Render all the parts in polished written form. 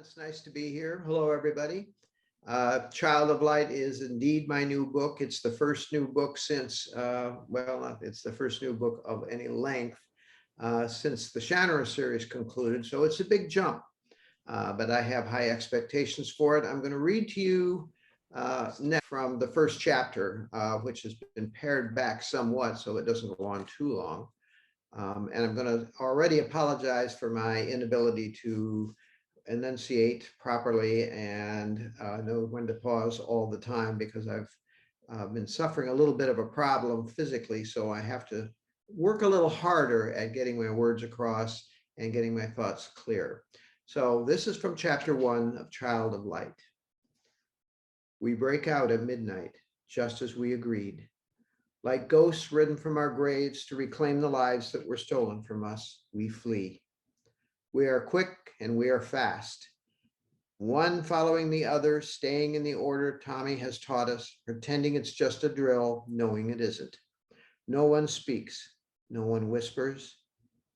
It's nice to be here. Hello, everybody. Child of Light is indeed my new book. It's the first new book since, it's the first new book of any length since the Shannon series concluded. So it's a big jump, but I have high expectations for it. I'm going to read to you next from the first chapter, which has been pared back somewhat so it doesn't go on too long. And I'm going to already apologize for my inability to enunciate properly and know when to pause all the time, because I've been suffering a little bit of a problem physically, so I have to work a little harder at getting my words across and getting my thoughts clear. So this is from chapter 1 of Child of Light. We break out at midnight, just as we agreed, like ghosts ridden from our graves to reclaim the lives that were stolen from us. We flee. We are quick and we are fast, one following the other, staying in the order Tommy has taught us, pretending it's just a drill, knowing it isn't. No one speaks, no one whispers,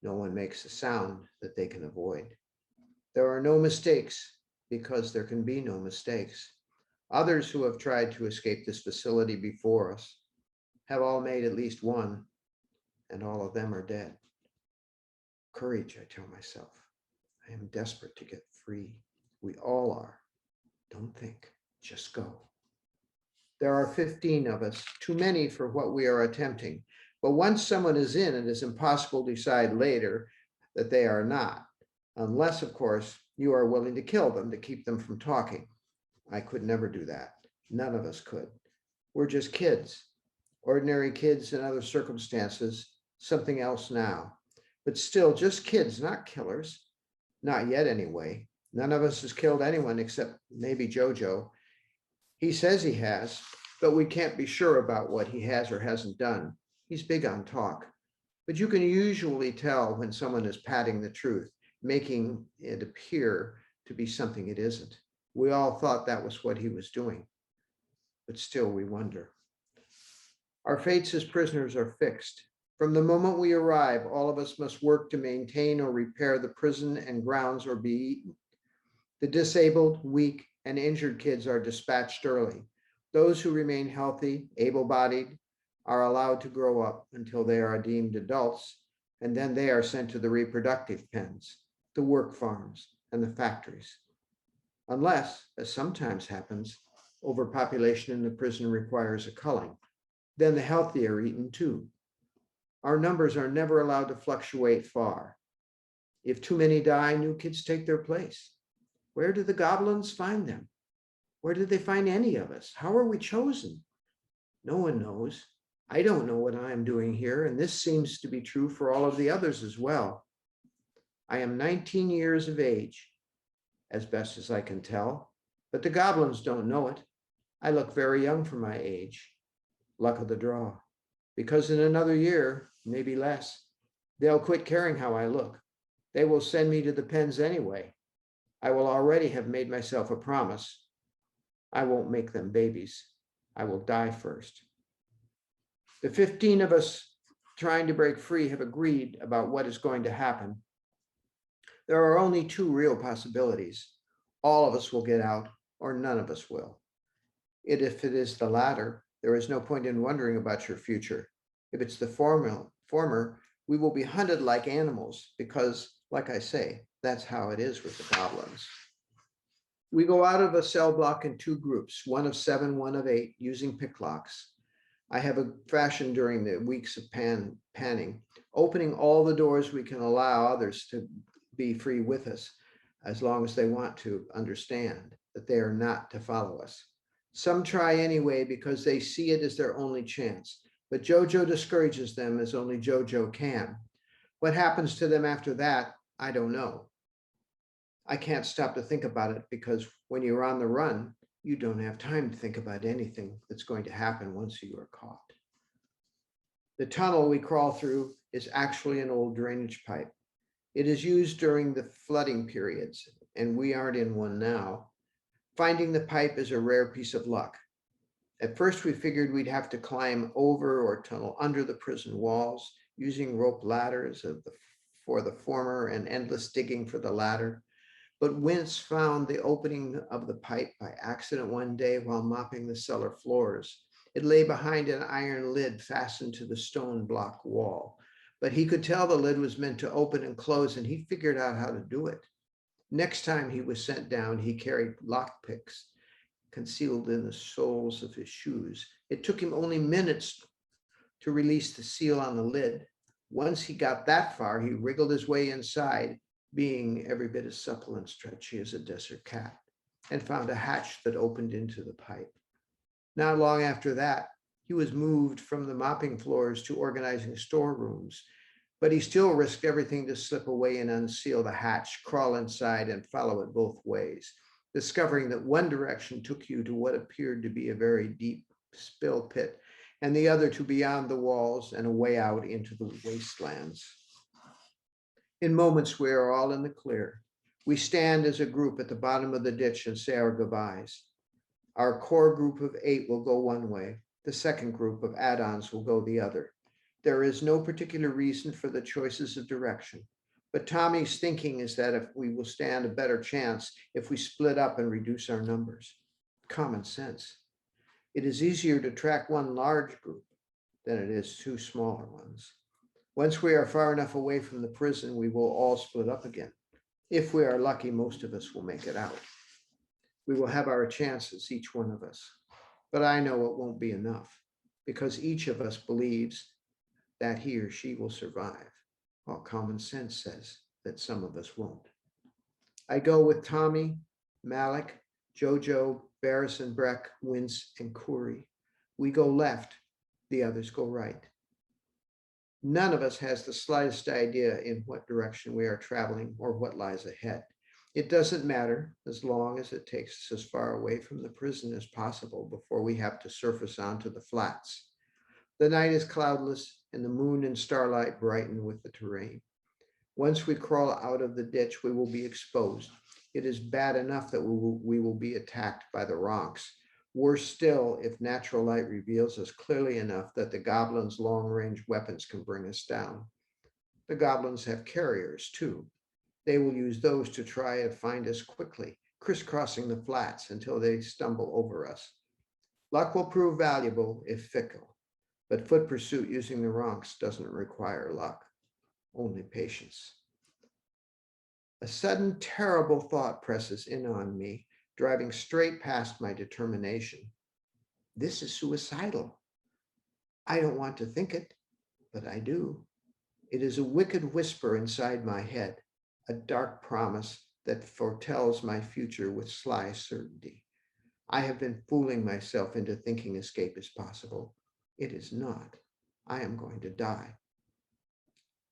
no one makes a sound that they can avoid. There are no mistakes because there can be no mistakes. Others who have tried to escape this facility before us have all made at least one, and all of them are dead. Courage, I tell myself. I am desperate to get free. We all are. Don't think, just go. There are 15 of us, too many for what we are attempting. But once someone is in, it is impossible to decide later that they are not, unless, of course, you are willing to kill them to keep them from talking. I could never do that. None of us could. We're just kids, ordinary kids in other circumstances, something else now. But still just kids, not killers. Not yet, anyway. None of us has killed anyone except maybe Jojo. He says he has, but we can't be sure about what he has or hasn't done. He's big on talk. But you can usually tell when someone is padding the truth, making it appear to be something it isn't. We all thought that was what he was doing. But still, we wonder. Our fates as prisoners are fixed. From the moment we arrive, all of us must work to maintain or repair the prison and grounds or be eaten. The disabled, weak, and injured kids are dispatched early. Those who remain healthy, able-bodied, are allowed to grow up until they are deemed adults, and then they are sent to the reproductive pens, the work farms, and the factories. Unless, as sometimes happens, overpopulation in the prison requires a culling. Then the healthy are eaten too. Our numbers are never allowed to fluctuate far. If too many die, new kids take their place. Where do the goblins find them? Where did they find any of us? How are we chosen? No one knows. I don't know what I am doing here, and this seems to be true for all of the others as well. I am 19 years of age, as best as I can tell, but the goblins don't know it. I look very young for my age. Luck of the draw. Because in another year, maybe less, they'll quit caring how I look. They will send me to the pens anyway. I will already have made myself a promise. I won't make them babies. I will die first. The 15 of us trying to break free have agreed about what is going to happen. There are only two real possibilities. All of us will get out, or none of us will. If it is the latter, there is no point in wondering about your future. If it's the former, we will be hunted like animals because, like I say, that's how it is with the goblins. We go out of a cell block in two groups, one of 7, one of 8, using picklocks. I have a fashion during the weeks of panning, opening all the doors we can allow others to be free with us, as long as they want to understand that they are not to follow us. Some try anyway because they see it as their only chance, but Jojo discourages them as only Jojo can. What happens to them after that, I don't know. I can't stop to think about it because when you're on the run, you don't have time to think about anything that's going to happen once you are caught. The tunnel we crawl through is actually an old drainage pipe. It is used during the flooding periods, and we aren't in one now. Finding the pipe is a rare piece of luck. At first, we figured we'd have to climb over or tunnel under the prison walls, using rope ladders for the former and endless digging for the latter. But Wince found the opening of the pipe by accident one day while mopping the cellar floors. It lay behind an iron lid fastened to the stone block wall. But he could tell the lid was meant to open and close, and he figured out how to do it. Next time he was sent down, he carried lockpicks concealed in the soles of his shoes. It took him only minutes to release the seal on the lid. Once he got that far, he wriggled his way inside, being every bit as supple and stretchy as a desert cat, and found a hatch that opened into the pipe. Not long after that, he was moved from the mopping floors to organizing storerooms, but he still risked everything to slip away and unseal the hatch, crawl inside, and follow it both ways, discovering that one direction took you to what appeared to be a very deep spill pit, and the other to beyond the walls and a way out into the wastelands. In moments, we are all in the clear. We stand as a group at the bottom of the ditch and say our goodbyes. Our core group of 8 will go one way. The second group of add-ons will go the other. There is no particular reason for the choices of direction, but Tommy's thinking is that if we will stand a better chance if we split up and reduce our numbers. Common sense. It is easier to track one large group than it is 2 smaller ones. Once we are far enough away from the prison, we will all split up again. If we are lucky, most of us will make it out. We will have our chances, each one of us. But I know it won't be enough, because each of us believes that he or she will survive, while common sense says that some of us won't. I go with Tommy, Malik, Jojo, Barris and Breck, Wince, and Khoury. We go left, the others go right. None of us has the slightest idea in what direction we are traveling or what lies ahead. It doesn't matter as long as it takes us as far away from the prison as possible before we have to surface onto the flats. The night is cloudless and the moon and starlight brighten with the terrain. Once we crawl out of the ditch, we will be exposed. It is bad enough that we will be attacked by the Ronks. Worse still, if natural light reveals us clearly enough that the goblins' long-range weapons can bring us down. The goblins have carriers too. They will use those to try to find us quickly, crisscrossing the flats until they stumble over us. Luck will prove valuable if fickle, but foot pursuit using the Ronks doesn't require luck, only patience. A sudden terrible thought presses in on me, driving straight past my determination. This is suicidal. I don't want to think it, but I do. It is a wicked whisper inside my head, a dark promise that foretells my future with sly certainty. I have been fooling myself into thinking escape is possible. It is not. I am going to die.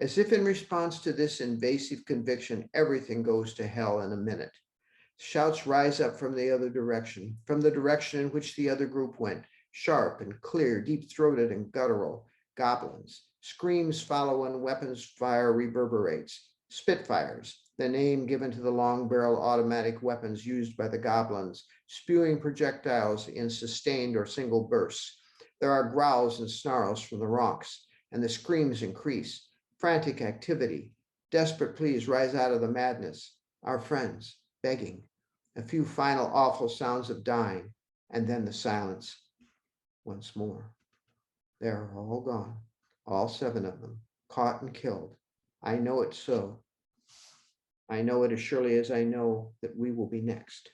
As if in response to this invasive conviction, everything goes to hell in a minute. Shouts rise up from the other direction, from the direction in which the other group went, sharp and clear, deep-throated and guttural. Goblins. Screams follow when weapons fire reverberates. Spitfires, the name given to the long-barrel automatic weapons used by the goblins, spewing projectiles in sustained or single bursts. There are growls and snarls from the Ronks, and the screams increase. Frantic activity. Desperate pleas rise out of the madness. Our friends, begging. A few final awful sounds of dying, and then the silence once more. They are all gone, all 7 of them, caught and killed. I know it so. I know it as surely as I know that we will be next.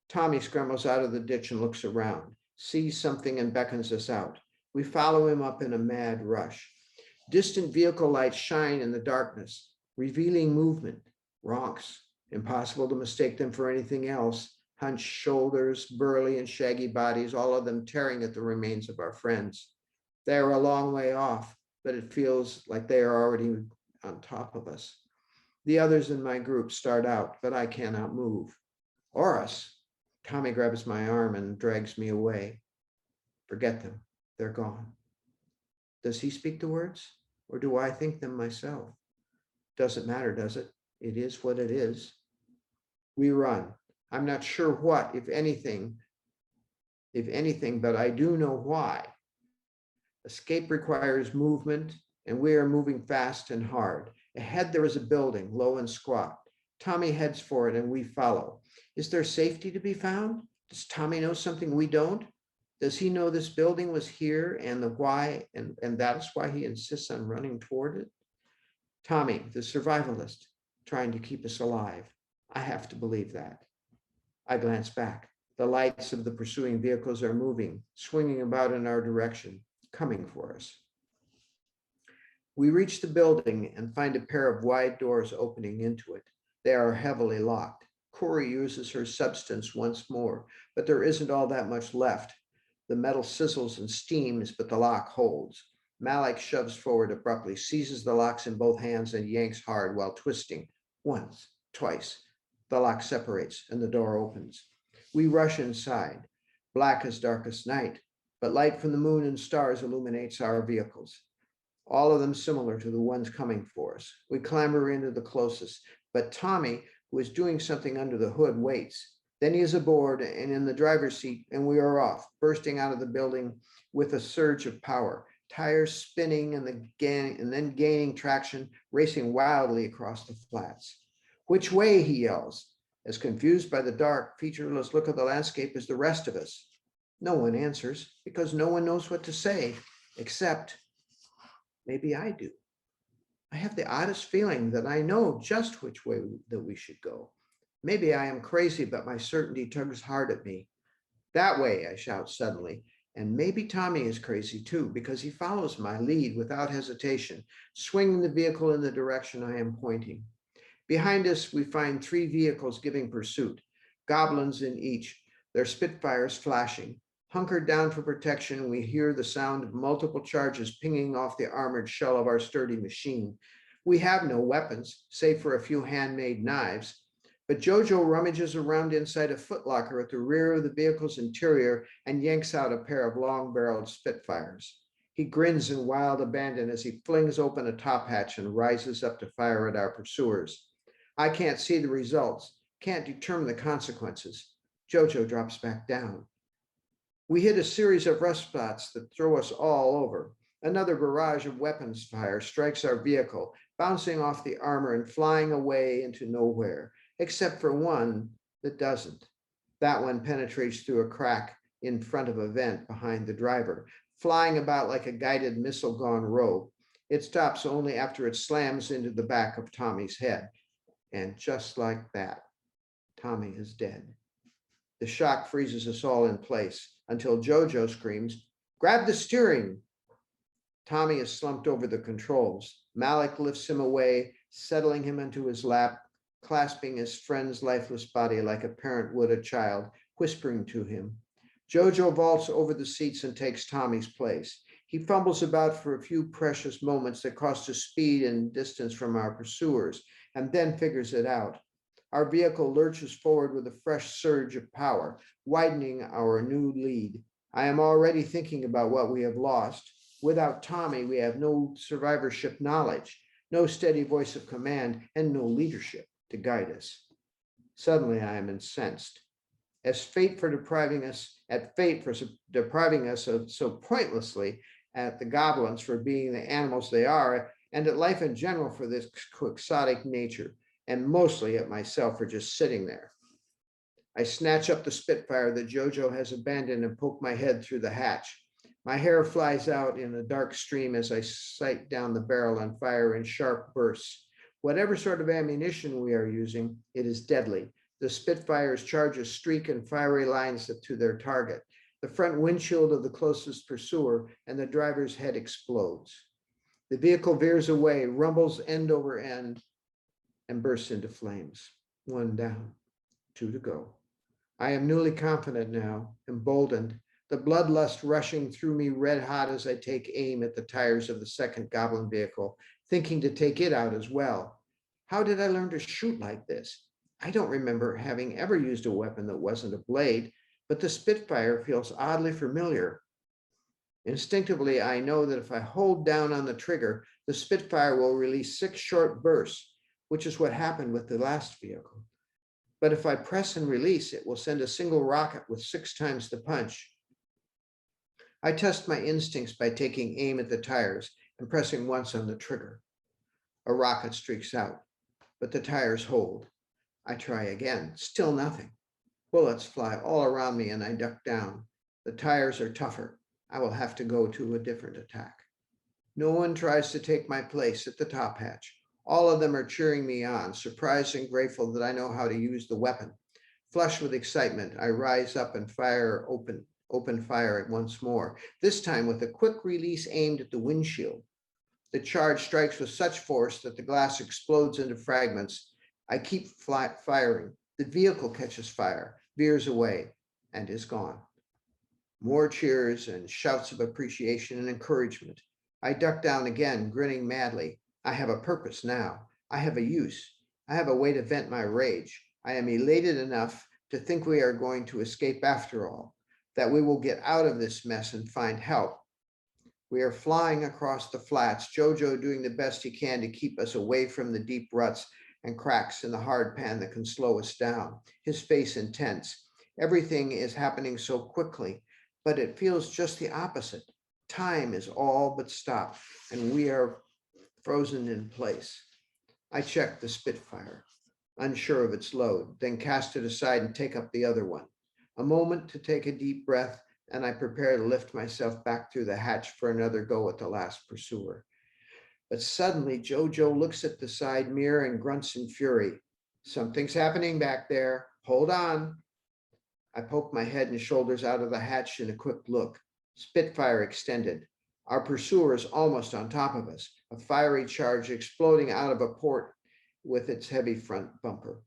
Tommy scrambles out of the ditch and looks around, sees something and beckons us out. We follow him up in a mad rush. Distant vehicle lights shine in the darkness, revealing movement. Ronks. Impossible to mistake them for anything else. Hunched shoulders, burly and shaggy bodies, all of them tearing at the remains of our friends. They are a long way off, but it feels like they are already on top of us. The others in my group start out, but I cannot move. Or us. Tommy grabs my arm and drags me away. Forget them. They're gone. Does he speak the words, or do I think them myself? Doesn't matter, does it? It is what it is. We run. I'm not sure what, if anything, but I do know why. Escape requires movement, and we are moving fast and hard. Ahead there is a building, low and squat. Tommy heads for it and we follow. Is there safety to be found? Does Tommy know something we don't? Does he know this building was here and the why, and that is why he insists on running toward it? Tommy, the survivalist, trying to keep us alive. I have to believe that. I glance back. The lights of the pursuing vehicles are moving, swinging about in our direction, coming for us. We reach the building and find a pair of wide doors opening into it. They are heavily locked. Corey uses her substance once more, but there isn't all that much left. The metal sizzles and steams, but the lock holds. Malik shoves forward abruptly, seizes the locks in both hands, and yanks hard while twisting. Once, twice. The lock separates and the door opens. We rush inside. Black as darkest night, but light from the moon and stars illuminates our vehicles, all of them similar to the ones coming for us. We clamber into the closest, but Tommy, who is doing something under the hood, waits. Then he is aboard and in the driver's seat, and we are off, bursting out of the building with a surge of power, tires spinning and then gaining traction, racing wildly across the flats. Which way, he yells, as confused by the dark, featureless look of the landscape as the rest of us. No one answers, because no one knows what to say, except maybe I do. I have the oddest feeling that I know just which way that we should go. Maybe I am crazy, but my certainty tugs hard at me. That way, I shout suddenly. And maybe Tommy is crazy too, because he follows my lead without hesitation, swinging the vehicle in the direction I am pointing. Behind us, we find 3 vehicles giving pursuit, goblins in each, their Spitfires flashing. Hunkered down for protection, we hear the sound of multiple charges pinging off the armored shell of our sturdy machine. We have no weapons, save for a few handmade knives, but Jojo rummages around inside a footlocker at the rear of the vehicle's interior and yanks out a pair of long-barreled Spitfires. He grins in wild abandon as he flings open a top hatch and rises up to fire at our pursuers. I can't see the results, can't determine the consequences. Jojo drops back down. We hit a series of rust spots that throw us all over. Another barrage of weapons fire strikes our vehicle, bouncing off the armor and flying away into nowhere, except for one that doesn't. That one penetrates through a crack in front of a vent behind the driver, flying about like a guided missile gone rogue. It stops only after it slams into the back of Tommy's head. And just like that, Tommy is dead. The shock freezes us all in place until Jojo screams, "Grab the steering!" Tommy is slumped over the controls. Malik lifts him away, settling him into his lap, clasping his friend's lifeless body like a parent would a child, whispering to him. Jojo vaults over the seats and takes Tommy's place. He fumbles about for a few precious moments that cost us speed and distance from our pursuers, and then figures it out. Our vehicle lurches forward with a fresh surge of power, widening our new lead. I am already thinking about what we have lost. Without Tommy, we have no survivorship knowledge, no steady voice of command, and no leadership to guide us. Suddenly, I am incensed. As fate for depriving us of so pointlessly, at the goblins for being the animals they are, and at life in general for this quixotic nature, and mostly at myself for just sitting there. I snatch up the Spitfire that Jojo has abandoned and poke my head through the hatch. My hair flies out in a dark stream as I sight down the barrel and fire in sharp bursts. Whatever sort of ammunition we are using, it is deadly. The Spitfire's charges streak in fiery lines to their target. The front windshield of the closest pursuer and the driver's head explodes. The vehicle veers away, rumbles end over end, and bursts into flames. 1 down, 2 to go. I am newly confident now, emboldened, the bloodlust rushing through me red hot as I take aim at the tires of the second goblin vehicle, thinking to take it out as well. How did I learn to shoot like this? I don't remember having ever used a weapon that wasn't a blade, but the Spitfire feels oddly familiar. Instinctively, I know that if I hold down on the trigger, the Spitfire will release 6 short bursts, which is what happened with the last vehicle. But if I press and release, it will send a single rocket with 6 times the punch. I test my instincts by taking aim at the tires and pressing once on the trigger. A rocket streaks out, but the tires hold. I try again, still nothing. Bullets fly all around me and I duck down. The tires are tougher. I will have to go to a different attack. No one tries to take my place at the top hatch. All of them are cheering me on, surprised and grateful that I know how to use the weapon. Flushed with excitement, I rise up and open fire at once more, this time with a quick release aimed at the windshield. The charge strikes with such force that the glass explodes into fragments. I keep firing. The vehicle catches fire, veers away, and is gone. More cheers and shouts of appreciation and encouragement. I duck down again, grinning madly. I have a purpose now. I have a use. I have a way to vent my rage. I am elated enough to think we are going to escape after all, that we will get out of this mess and find help. We are flying across the flats, Jojo doing the best he can to keep us away from the deep ruts and cracks in the hard pan that can slow us down, his face intense. Everything is happening so quickly, but it feels just the opposite. Time is all but stopped, and we are frozen in place. I check the Spitfire, unsure of its load, then cast it aside and take up the other one. A moment to take a deep breath, and I prepare to lift myself back through the hatch for another go at the last pursuer. But suddenly, Jojo looks at the side mirror and grunts in fury. Something's happening back there. Hold on. I poke my head and shoulders out of the hatch in a quick look. Spitfire extended. Our pursuer is almost on top of us, a fiery charge exploding out of a port with its heavy front bumper.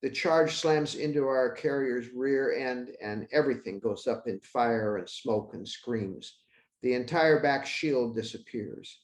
The charge slams into our carrier's rear end and everything goes up in fire and smoke and screams. The entire back shield disappears.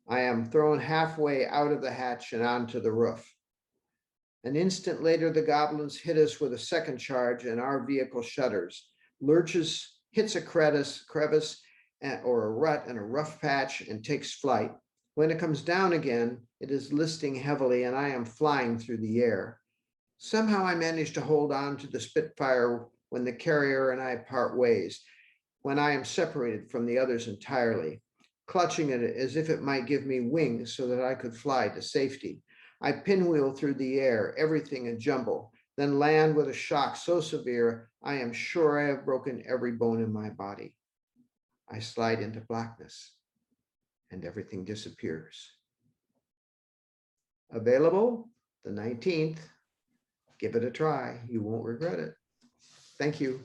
I am thrown halfway out of the hatch and onto the roof. An instant later, the goblins hit us with a second charge and our vehicle shudders, lurches, hits a crevice or a rut and a rough patch and takes flight. When it comes down again, it is listing heavily and I am flying through the air. Somehow I manage to hold on to the Spitfire when the carrier and I part ways, when I am separated from the others entirely, clutching it as if it might give me wings so that I could fly to safety. I pinwheel through the air, everything a jumble, then land with a shock so severe I am sure I have broken every bone in my body. I slide into blackness and everything disappears. Available the 19th. Give it a try. You won't regret it. Thank you.